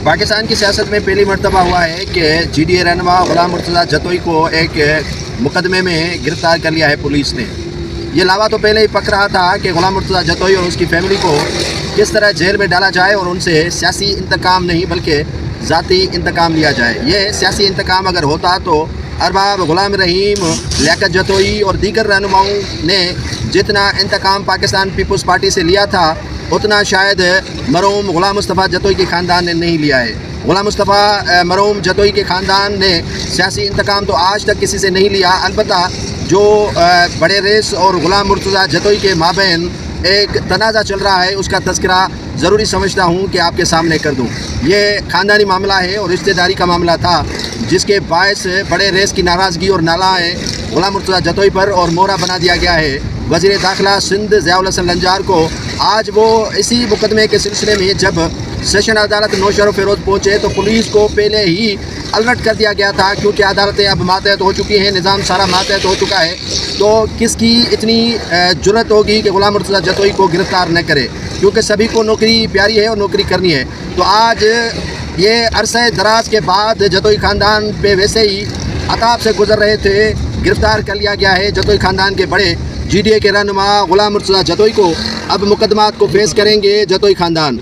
पाकिस्तान की सियासत में पहली मरतबा हुआ है कि GDA रहनुमा गुलाम मुर्तज़ा जतोई को एक मुकदमे में गिरफ्तार कर लिया है पुलिस ने। ये लावा तो पहले ही पक रहा था कि गुलाम मुर्तज़ा जतोई और उसकी फैमिली को किस तरह जेल में डाला जाए और उनसे सियासी इंतकाम नहीं बल्कि ज़ाती इंतकाम लिया जाए। ये सियासी इंतकाम अगर होता तो अरबाब गुलाम रहीम, लियाकत जतोई और दीगर रहनुमाओं ने जितना इंतकाम पाकिस्तान पीपल्स पार्टी से लिया था उतना शायद मरहूम गुलाम मुस्तफ़ा जतोई के ख़ानदान ने नहीं लिया है। गुलाम मुस्तफ़ा मरहूम जतोई के ख़ानदान ने सियासी इंतकाम तो आज तक किसी से नहीं लिया। अलबत्ता जो बड़े रेस और गुलाम मुर्तज़ा जतोई के माबैन एक तनाज़ा चल रहा है उसका तज़किरा ज़रूरी समझता हूँ कि आपके सामने कर दूँ। ये ख़ानदानी मामला है और रिश्तेदारी का मामला था जिसके बायस बड़े रेस की नाराज़गी और नालाएँ गुलाम मुर्तज़ा जतोई पर और मोहरा बना दिया गया है। वज़ीर दाखिला सिंध ज़ियाउल हसन लंजार को आज वो इसी मुकदमे के सिलसिले में जब सेशन अदालत नौशहर फ़िरोज़ पहुँचे तो पुलिस को पहले ही अलर्ट कर दिया गया था, क्योंकि अदालतें अब मातहत हो चुकी हैं, निज़ाम सारा मातहत हो चुका है। तो किसकी इतनी जुर्रत होगी कि गुलाम मुर्तज़ा जतोई को गिरफ़्तार न करे, क्योंकि सभी को नौकरी प्यारी है और नौकरी करनी है। तो आज ये अरसे दराज के बाद जतोई ख़ानदान पे वैसे ही अताब से गुजर रहे थे, गिरफ़्तार कर लिया गया है। जतोई ख़ानदान के बड़े GDA के रहनुमा गुलाम मुर्तज़ा जतोई को अब मुकदमात को फेस करेंगे जतोई ख़ानदान।